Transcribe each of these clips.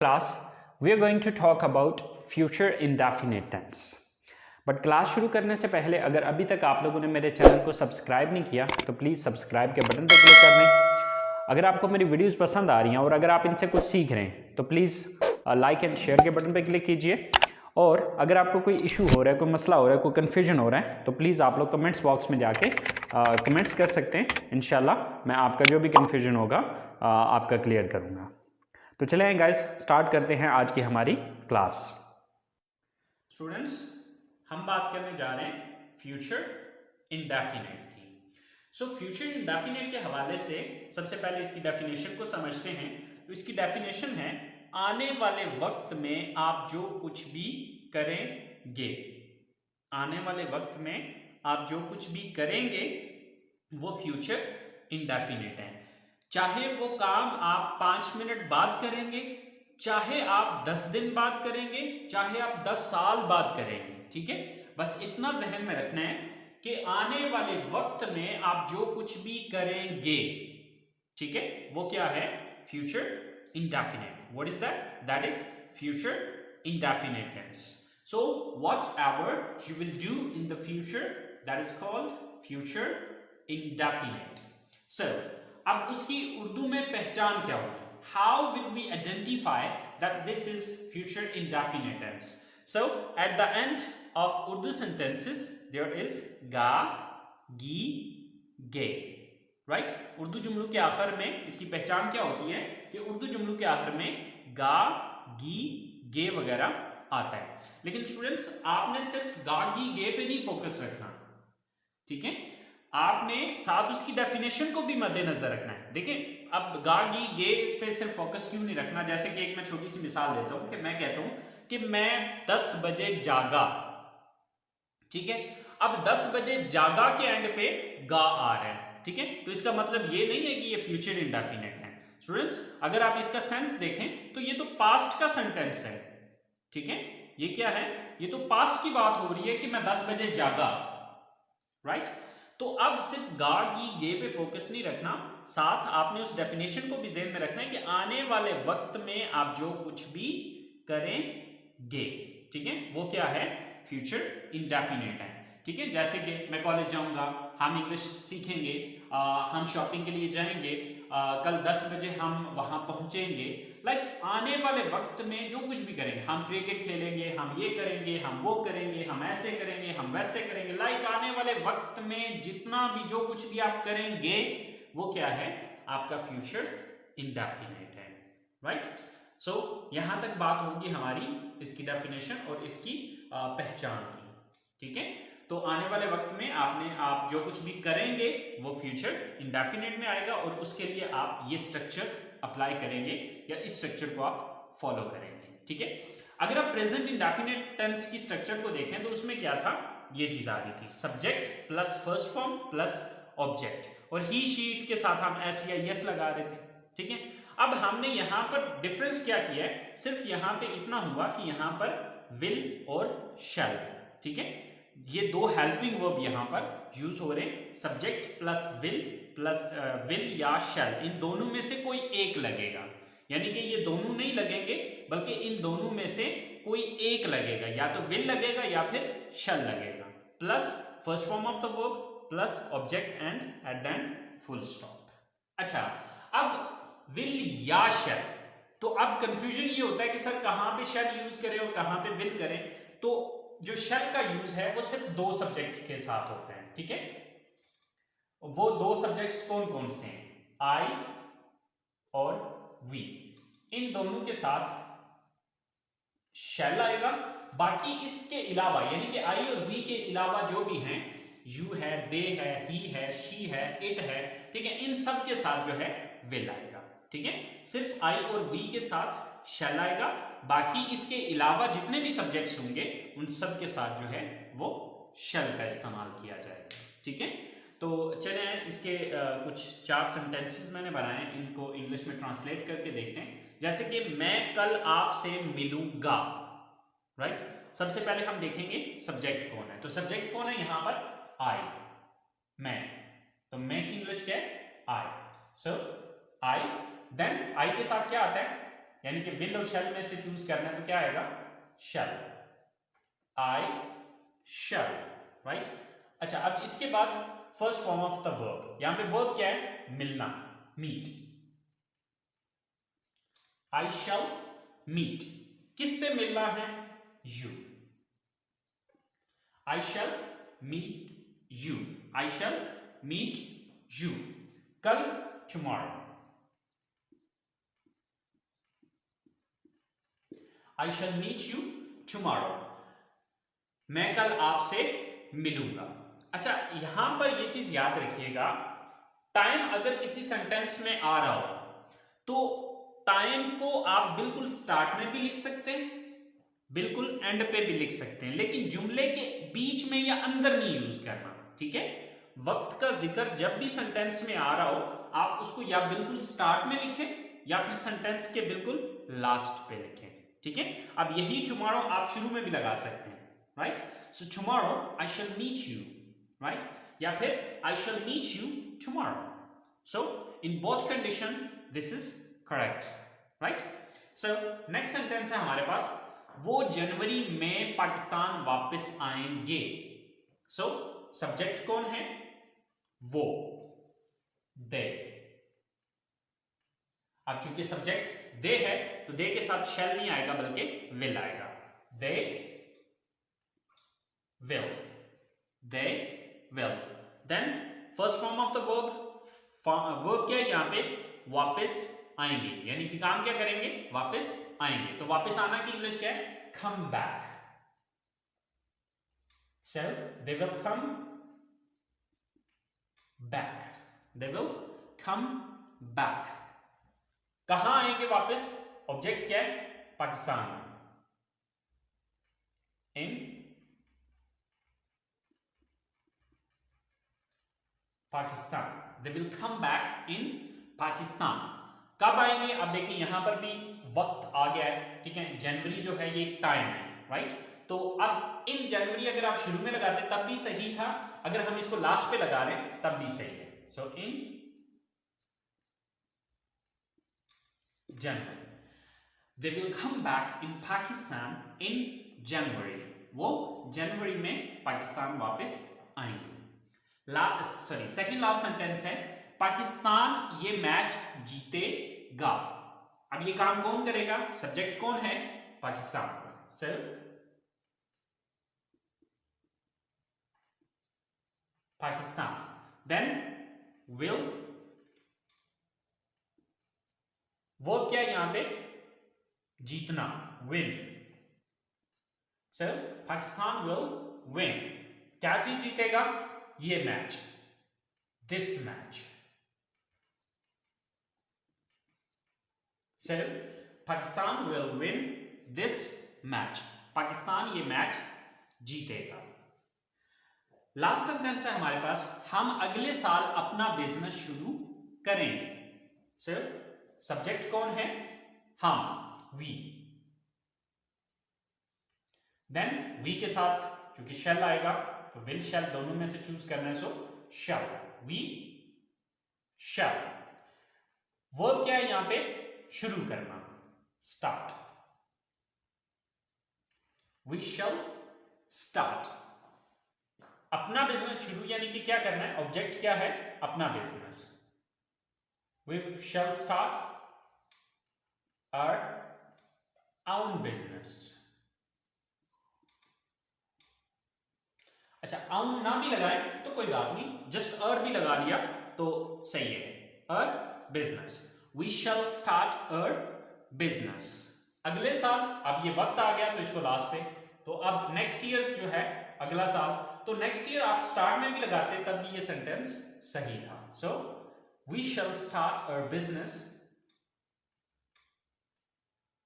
class we are going to talk about future indefinite tense. But class शुरू करने से पहले अगर अभी तक आप लोगों ने मेरे चैनल को सब्सक्राइब नहीं किया तो प्लीज़ सब्सक्राइब के बटन पर क्लिक कर दें। अगर आपको मेरी वीडियोस पसंद आ रही हैं और अगर आप इनसे कुछ सीख रहे हैं तो प्लीज़ लाइक एंड शेयर के बटन पर क्लिक कीजिए। और अगर आपको कोई इशू हो रहा है, कोई मसला हो रहा है, कोई कन्फ्यूजन हो रहा है तो प्लीज़ आप लोग कमेंट्स बॉक्स में जाके कमेंट्स कर सकते हैं। इंशाल्लाह मैं आपका जो भी कन्फ्यूजन होगा आपका क्लियर करूँगा। तो चलें गाइस, स्टार्ट करते हैं आज की हमारी क्लास। स्टूडेंट्स, हम बात करने जा रहे हैं फ्यूचर इंडेफिनिट की। सो फ्यूचर इंडेफिनिट के हवाले से सबसे पहले इसकी डेफिनेशन को समझते हैं। तो इसकी डेफिनेशन है आने वाले वक्त में आप जो कुछ भी करेंगे, आने वाले वक्त में आप जो कुछ भी करेंगे वो फ्यूचर इंडेफिनिट है। चाहे वो काम आप 5 मिनट बाद करेंगे, चाहे आप 10 दिन बाद करेंगे, चाहे आप 10 साल बाद करेंगे, ठीक है। बस इतना जहन में रखना है कि आने वाले वक्त में आप जो कुछ भी करेंगे, ठीक है, वो क्या है? Future indefinite. What is that? That is future indefinite tense. So whatever you will do in the future, that is called future indefinite. So अब उसकी उर्दू में पहचान क्या होगी? How will we identify that this is future indefinite tense? So at the end of Urdu sentences there is गा, गी, गे, right. Urdu जुमलों के आखिर में इसकी पहचान क्या होती है कि उर्दू जुमलों के आखिर में गा, गी, गे वगैरह आता है। लेकिन स्टूडेंट्स, आपने सिर्फ गा, गी, गे पे नहीं फोकस रखना, ठीक है। आपने साथ उसकी डेफिनेशन को भी मद्देनजर रखना है। देखिए, अब गा, गी, गे पे सिर्फ फोकस क्यों नहीं रखना? जैसे कि एक मैं छोटी सी मिसाल देता हूं कि मैं कहता हूं कि मैं 10 बजे जागा, ठीक है। अब 10 बजे जागा के एंड पे गा आ रहा है, ठीक है। तो इसका मतलब ये नहीं है कि ये फ्यूचर इंडेफिनिट है। स्टूडेंट्स, अगर आप इसका सेंस देखें तो ये तो पास्ट का सेंटेंस है, ठीक है। ये क्या है? ये तो पास्ट की बात हो रही है कि मैं 10 बजे जागा, राइट। तो अब सिर्फ गा, गी, गे पे फोकस नहीं रखना, साथ आपने उस डेफिनेशन को भी ज़हन में रखना है कि आने वाले वक्त में आप जो कुछ भी करेंगे, ठीक है, वो क्या है? फ्यूचर इंडेफिनिट है, ठीक है। जैसे कि मैं कॉलेज जाऊंगा, हम इंग्लिश सीखेंगे, हम शॉपिंग के लिए जाएंगे, कल 10 बजे हम वहां पहुंचेंगे। लाइक आने वाले वक्त में जो कुछ भी करेंगे, हम क्रिकेट खेलेंगे, हम ये करेंगे, हम वो करेंगे, हम ऐसे करेंगे, हम वैसे करेंगे। लाइक आने वाले वक्त में जितना भी जो कुछ भी आप करेंगे वो क्या है? आपका फ्यूचर इंडेफिनिट है, राइट। सो यहां तक बात होगी हमारी इसकी डेफिनेशन और इसकी पहचान की, ठीक है। तो आने वाले वक्त में आप जो कुछ भी करेंगे वो फ्यूचर इंडेफिनिट में आएगा और उसके लिए आप ये स्ट्रक्चर अप्लाई करेंगे या इस स्ट्रक्चर को आप फॉलो करेंगे, ठीक है। अगर आप प्रेजेंट इंडेफिनिट टेंस की स्ट्रक्चर को देखें तो उसमें क्या था? ये चीज आ रही थी, subject plus first form plus object, और ही शीट के साथ हम एस या यस लगा रहे थे, ठीक है। अब हमने यहां पर डिफरेंस क्या किया है? सिर्फ यहां पे इतना हुआ कि यहां पर विल और शैल, ठीक है। ये दो हेल्पिंग वर्ब यहां पर यूज हो रहे हैं, सब्जेक्ट प्लस विल या शैल, इन दोनों में से कोई एक लगेगा। यानी कि ये दोनों नहीं लगेंगे बल्कि इन दोनों में से कोई एक लगेगा, या तो विल लगेगा या फिर शैल लगेगा, plus first form of the verb plus object and at the and full stop. अच्छा, अब विल या शैल, तो अब कंफ्यूजन ये होता है कि सर कहां पे शैल यूज करें और कहां पे विल करें। तो जो शैल का यूज है वो सिर्फ दो सब्जेक्ट के साथ होते हैं, ठीक है। वो दो सब्जेक्ट्स कौन कौन से हैं? आई और वी, इन दोनों के साथ शैल आएगा। बाकी इसके अलावा, यानी कि आई और वी के अलावा जो भी हैं, यू है, दे है, ही है, शी है, इट है, ठीक है, इन सब के साथ जो है विल आएगा, ठीक है। सिर्फ आई और वी के साथ शैल आएगा, बाकी इसके अलावा जितने भी सब्जेक्ट्स होंगे उन सब के साथ जो है वो शैल का इस्तेमाल किया जाएगा, ठीक है। तो चले इसके कुछ 4 सेंटेंसेस मैंने बनाए, इनको इंग्लिश में ट्रांसलेट करके देखते हैं। जैसे कि मैं कल आपसे मिलूंगा, राइट। सबसे पहले हम देखेंगे सब्जेक्ट कौन है। तो सब्जेक्ट कौन है यहां पर? आई, मैं। तो मैं की इंग्लिश क्या है? आई। सो आई, देन आई के साथ क्या आता है? यानी कि विल और शैल में से चूज करना है तो क्या आएगा, शैल, आई शैल, राइट। अच्छा, अब इसके बाद first form of the verb, यहां पे वर्ब क्या है, मिलना, मीट। आई शैल मीट, किससे मिलना है, you. I shall meet you, I shall meet you, कल, tomorrow. I shall meet you tomorrow, मैं कल आपसे मिलूंगा। अच्छा, यहां पर यह चीज याद रखिएगा, टाइम अगर किसी सेंटेंस में आ रहा हो तो टाइम को आप बिल्कुल स्टार्ट में भी लिख सकते हैं, बिल्कुल एंड पे भी लिख सकते हैं, लेकिन जुमले के बीच में या अंदर नहीं यूज करना, ठीक है। वक्त का जिक्र जब भी सेंटेंस में आ रहा हो, आप उसको या बिल्कुल स्टार्ट में लिखें या फिर सेंटेंस के बिल्कुल लास्ट पे लिखें, ठीक है। अब यही टुमारो आप शुरू में भी लगा सकते हैं, right. So tomorrow I shall meet you, right, या फिर I shall meet you tomorrow. So in both condition this is correct, right. So next sentence है हमारे पास, वो जनवरी में पाकिस्तान वापस आएंगे। सो सब्जेक्ट कौन है, वो, दे। अब चूंकि सब्जेक्ट दे है तो दे के साथ शैल नहीं आएगा बल्कि विल आएगा, they will, they will. Then first form of the verb, verb क्या है यहां पे, वापस आएंगे, यानी कि काम क्या करेंगे, वापस आएंगे। तो वापस आना की इंग्लिश क्या है, come back. So they will come back, they will come back. कहां आएंगे वापस, ऑब्जेक्ट क्या है, पाकिस्तान, इन Pakistan, they will come back in Pakistan. कब आएंगे, अब देखिए यहां पर भी वक्त आ गया है, ठीक है। जनवरी जो है ये टाइम है, राइट। तो अब इन जनवरी अगर आप शुरू में लगाते तब भी सही था, अगर हम इसको लास्ट पे लगा रहे हैं तब भी सही है। So in January, they will come back in Pakistan in January, वो जनवरी में पाकिस्तान वापस आएंगे। सेकंड लास्ट सेंटेंस है, पाकिस्तान ये मैच जीतेगा। अब ये काम कौन करेगा, सब्जेक्ट कौन है, पाकिस्तान, सिर्फ पाकिस्तान। देन विल, वो क्या है यहां पे, जीतना, विन। सिर्फ पाकिस्तान विल विन, क्या चीज जीतेगा, ये मैच, दिस मैच। सिर्फ Pakistan will win this match, Pakistan ये मैच जीतेगा। लास्ट सेंटेंस है हमारे पास, हम अगले साल अपना बिजनेस शुरू करेंगे। सिर्फ सब्जेक्ट कौन है, हम, वी। देन वी के साथ क्योंकि शैल आएगा तो विल शैल दोनों में से चूज करना है, सो शैल, वी शैल। वर्ब क्या है यहां पे, शुरू करना, स्टार्ट, वी शैल स्टार्ट। अपना बिजनेस शुरू यानी कि क्या करना है, ऑब्जेक्ट क्या है, अपना business, we shall start our own business. अच्छा, आउन ना भी लगाए तो कोई बात नहीं, जस्ट अर भी लगा लिया तो सही है, our business, we shall start our business, अगले साल। अब ये वक्त आ गया तो इसको लास्ट पे, तो अब नेक्स्ट ईयर जो है अगला साल, तो नेक्स्ट ईयर आप स्टार्ट में भी लगाते तब भी ये सेंटेंस सही था। So we shall start our business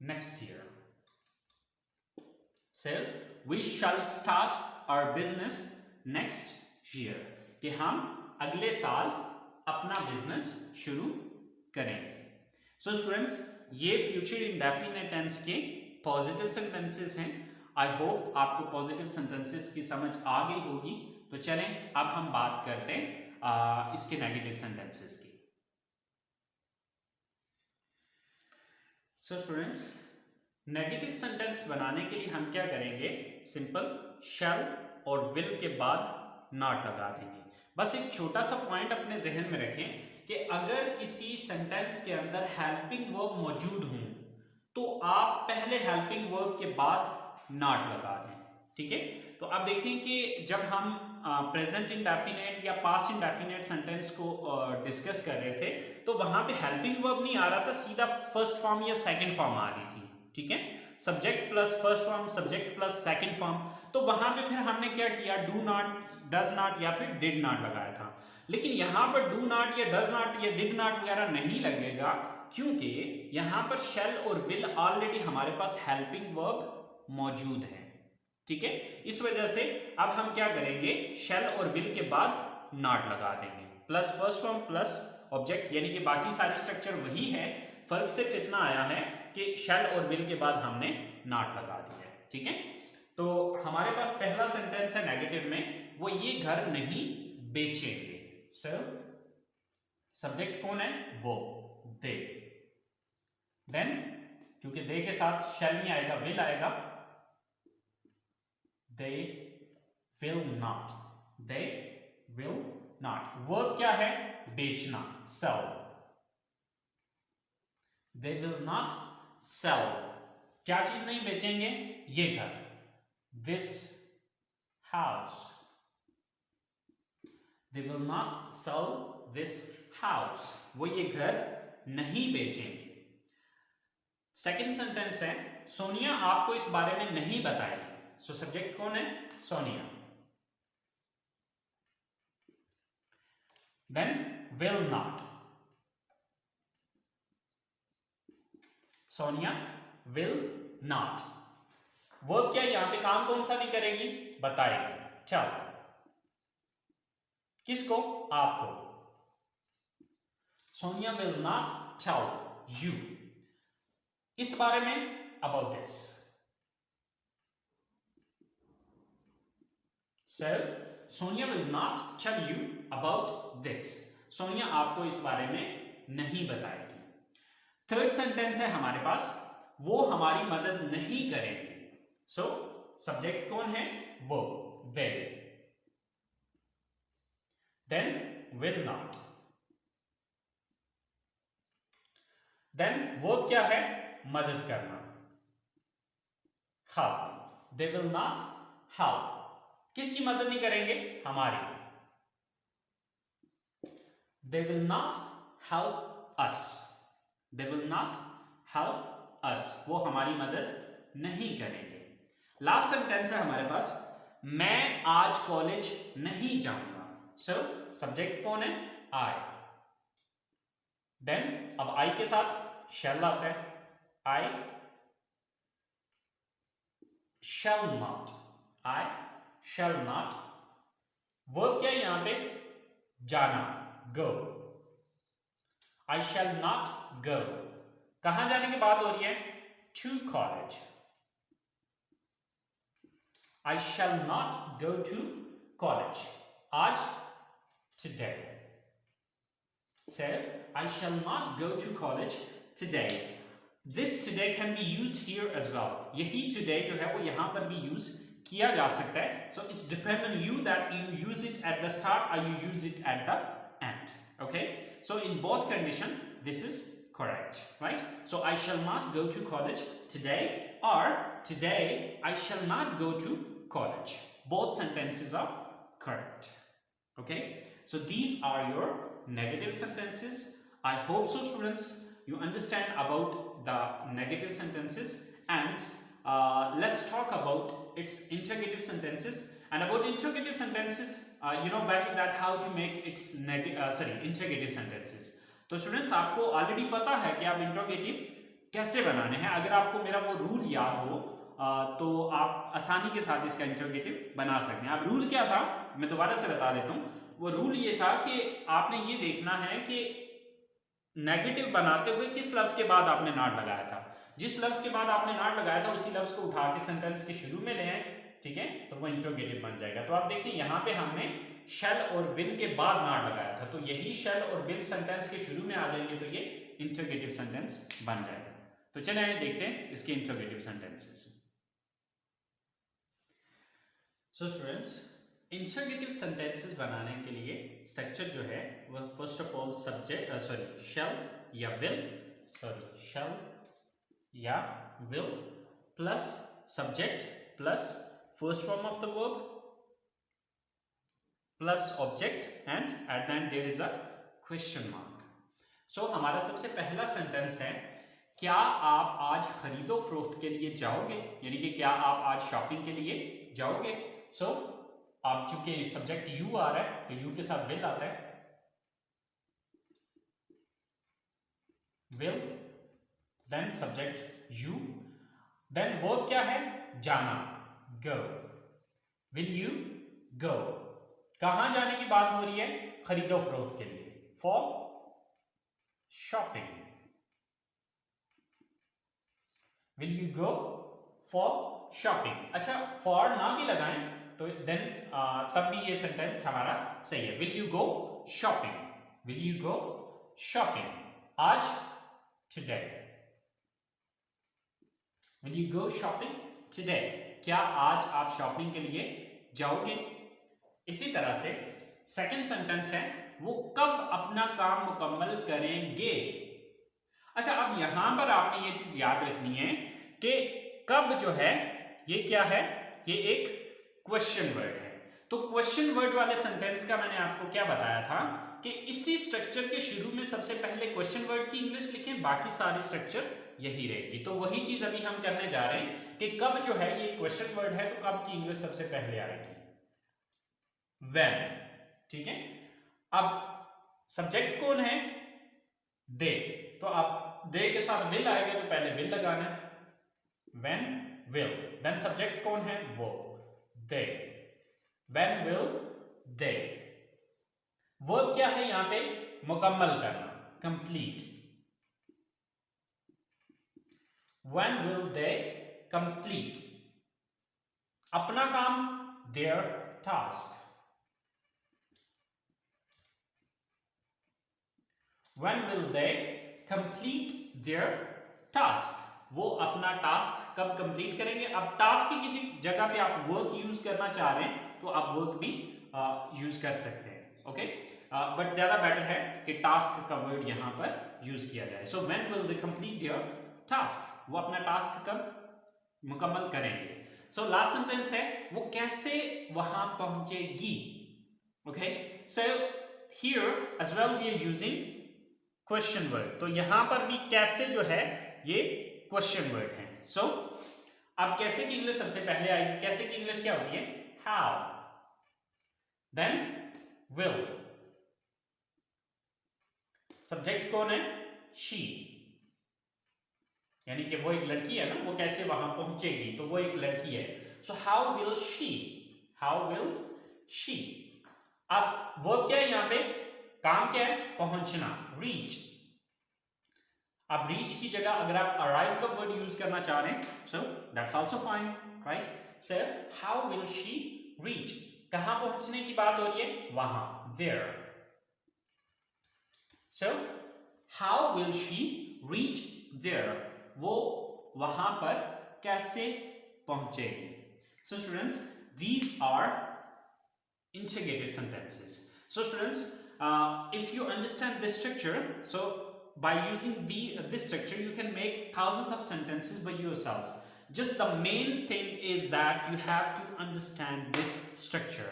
next year, so we shall start our business next year, कि हम अगले साल अपना बिजनेस शुरू करेंगे। सो स्टूडेंट्स, ये फ्यूचर इंडेफिनिट टेंस के पॉजिटिव सेंटेंसेस हैं। आई होप आपको पॉजिटिव सेंटेंसेस की समझ आ गई होगी। तो चलें अब हम बात करते हैं इसके नेगेटिव सेंटेंसेस की। सो स्टूडेंट्स, नेगेटिव सेंटेंस बनाने के लिए हम क्या करेंगे, सिंपल शैल और विल के बाद नॉट लगा देंगे। बस एक छोटा सा पॉइंट अपने जहन में रखें कि अगर किसी सेंटेंस के अंदर हेल्पिंग वर्ब मौजूद हो तो आप पहले हेल्पिंग वर्ब के बाद नॉट लगा दें, ठीक है। तो अब देखें कि जब हम प्रेजेंट इंडेफिनिट या पास्ट इंडेफिनिट सेंटेंस को डिस्कस कर रहे थे तो वहां पे हेल्पिंग वर्ब नहीं आ रहा था, सीधा फर्स्ट फॉर्म या सेकंड फॉर्म आ रही थी, ठीक है। Subject plus first form, subject plus second form. तो वहां पे फिर हमने क्या किया, डू नॉट, डज नॉट या फिर डिड नॉट लगाया था। लेकिन यहां पर डू नॉट या डज नॉट या डिड नॉट वगैरह नहीं लगेगा, क्योंकि यहां पर शैल और विल ऑलरेडी हमारे पास हेल्पिंग वर्ब मौजूद है, ठीक है। इस वजह से अब हम क्या करेंगे, शैल और विल के बाद नॉट लगा देंगे, plus first form plus object, यानी कि बाकी सारी स्ट्रक्चर वही है, फर्क सिर्फ इतना आया है कि शैल और विल के बाद हमने नॉट लगा दिया है, ठीक है। तो हमारे पास पहला सेंटेंस है नेगेटिव में, वो ये घर नहीं बेचेंगे। सो सब्जेक्ट कौन है, वो दे। देन क्योंकि दे के साथ शैल नहीं आएगा, विल आएगा, they will not, they will not. Verb क्या है, बेचना, sell. They will not sell, क्या चीज नहीं बेचेंगे, ये घर, this house. They will not sell this house, वो ये घर नहीं बेचेंगे। सेकंड सेंटेंस है, सोनिया आपको इस बारे में नहीं बताएगी। सो सब्जेक्ट कौन है, Sonia. Then will not, Sonia will not. Verb क्या, यहां पे काम कौन सा नहीं करेगी, बताएगी। चलो, किसको, आपको। Sonia will not tell you, इस बारे में, about this. So Sonia will not tell you about this, Sonia आपको इस बारे में नहीं बताएगी। थर्ड सेंटेंस है हमारे पास, वो हमारी मदद नहीं करेंगे। सो सब्जेक्ट कौन है, वो, they. Then will not. Then verb क्या है, मदद करना, help. They will not help, किसकी मदद नहीं करेंगे, हमारी। They will not help us, they will not help us, वो हमारी मदद नहीं करेंगे। लास्ट सेंटेंस है हमारे पास, मैं आज कॉलेज नहीं जाऊंगा। सो सब्जेक्ट कौन है, आई। देन अब आई के साथ शैल आता है, I shall not, I shall not. Verb क्या है यहां पे, जाना, गो। आई शैल नॉट गो, कहां जाने की बात हो रही है, to college. I shall not go to college, आज, today. So I shall not go to college today. This today can be used here as well. यही today जो है वो यहाँ पर भी use किया जा सकता है. So it's depend on you that you use it at the start or you use it at the end. Okay? So in both condition, this is correct, right? So I shall not go to college today, or today I shall not go to college. Both sentences are correct. Okay? So these are your negative sentences. I hope so, students, you understand about the negative sentences, and let's talk about its interrogative sentences. And about interrogative sentences, you know better that how to make its interrogative sentences. तो students आपको already पता है कि आप interrogative कैसे बनाने हैं. अगर आपको मेरा वो रूल याद हो तो आप आसानी के साथ इसका इंट्रोगेटिव बना सकते हैं. अब रूल क्या था मैं दोबारा से बता देता हूँ. वो रूल ये था कि आपने ये देखना है कि नेगेटिव बनाते हुए किस लफ्ज के बाद आपने नॉट लगाया था. जिस लफ्ज के बाद आपने नॉट लगाया था उसी लफ्ज को उठा के सेंटेंस के शुरू में ले आए, ठीक है, तो वो इंट्रोगेटिव बन जाएगा. तो आप देखिए यहाँ पे हमने शैल और विल के बाद नॉट लगाया था, तो यही शैल और विल सेंटेंस के शुरू में आ जाएंगे तो ये इंट्रोगेटिव सेंटेंस बन जाएगा. तो चलिए देखते हैं इसके interrogative sentences. So students, interrogative sentences बनाने के लिए स्ट्रक्चर जो है वह first of all subject shall या will plus subject plus first form of the verb plus object and at the end there is a question mark. So हमारा सबसे पहला सेंटेंस है, क्या आप आज खरीदो फरोख्त के लिए जाओगे, यानी कि क्या आप आज शॉपिंग के लिए जाओगे। सो आप चूंकि सब्जेक्ट यू आ रहा है तो यू के साथ विल आता है, will then subject you, then verb क्या है, जाना, गो, विल यू गो। कहां जाने की बात हो रही है, खरीदो फरोख्त के लिए, for shopping, will you go for shopping. अच्छा, फॉर ना भी लगाएं तो देन तब भी ये सेंटेंस हमारा सही है, will you go shopping, will you go shopping आज, today, will you go shopping today, क्या आज आप शॉपिंग के लिए जाओगे। इसी तरह से सेकंड सेंटेंस है, वो कब अपना काम मुकम्मल करेंगे। अच्छा, अब यहां पर आपने ये चीज याद रखनी है कि कब जो है ये क्या है, ये एक क्वेश्चन वर्ड है। तो क्वेश्चन वर्ड वाले सेंटेंस का मैंने आपको क्या बताया था कि इसी स्ट्रक्चर के शुरू में सबसे पहले क्वेश्चन वर्ड की इंग्लिश लिखें, बाकी सारी स्ट्रक्चर यही रहेगी। तो वही चीज अभी हम करने जा रहे हैं कि कब जो है ये क्वेश्चन वर्ड है तो कब की इंग्लिश सबसे पहले आएगी, व्हेन। ठीक है, अब सब्जेक्ट कौन है, दे, तो आप दे के साथ विल आएगा तो पहले विल लगाना है, व्हेन विल, देन सब्जेक्ट कौन है, वो, दे, व्हेन विल दे। वर्ब क्या है यहां पे, मुकम्मल करना, complete, when will they complete अपना काम, there task, when will they complete their task, वो अपना टास्क कब कंप्लीट करेंगे। अब टास्क की जगह पे आप वर्क यूज करना चाह रहे हैं तो आप वर्क भी यूज कर सकते हैं, ओके, बट ज्यादा बेटर है कि टास्क का वर्ड यहां पर यूज किया जाए। सो when will they complete their task, वो अपना टास्क कब मुकम्मल करेंगे। सो लास्ट सेंटेंस है, वो कैसे वहां पहुंचेगी, okay. So here as well we are using question word, तो यहां पर भी कैसे जो है ये क्वेश्चन वर्ड है। सो अब कैसे की इंग्लिश सबसे पहले आएगी, कैसे की इंग्लिश क्या होती है, हाउ, देन विल, सब्जेक्ट कौन है, शी, यानी कि वो एक लड़की है ना, वो कैसे वहां पहुंचेगी, तो वो एक लड़की है। सो how will she, how will she. अब वर्ब क्या है यहां पे, काम क्या है, पहुंचना, रीच। अब रीच की जगह अगर आप अराइव का वर्ड यूज करना चाह रहे हैं, so that's also fine, right. So how will she reach, कहां पहुंचने की बात हो रही है, वहां, there. So how will she reach there, वो वहां पर कैसे पहुंचेगी। So students, these are interrogative sentences. So students, if you understand this structure, so by using this structure you can make thousands of sentences by yourself. Just the main thing is that you have to understand this structure.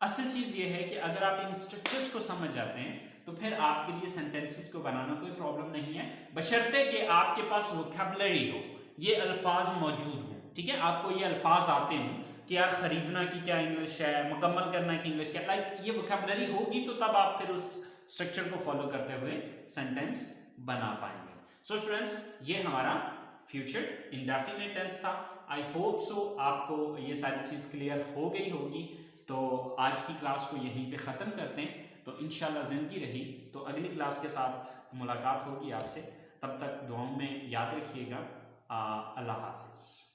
असल चीज ये है कि अगर आप इन structures को समझ जाते हैं तो फिर आपके लिए सेंटेंसेस को बनाना कोई प्रॉब्लम नहीं है, बशर्ते कि आपके पास वोकैबुलरी हो, ये अल्फाज मौजूद हो। ठीक है, आपको ये अल्फाज आते हों कि यार खरीदना की क्या इंग्लिश है, मुकम्मल करना की इंग्लिश क्या, लाइक ये वोकैबुलरी होगी तो तब आप फिर उस स्ट्रक्चर को फॉलो करते हुए सेंटेंस बना पाएंगे। सो स्टूडेंट्स, ये हमारा फ्यूचर इंडेफिनिट टेंस था। आई होप सो आपको ये सारी चीज़ क्लियर हो गई होगी। तो आज की क्लास को यहीं पे ख़त्म करते हैं। तो इंशाल्लाह ज़िंदगी रही तो अगली क्लास के साथ मुलाकात होगी आपसे। तब तक दुआओं में याद रखिएगा। अल्लाह हाफिज़।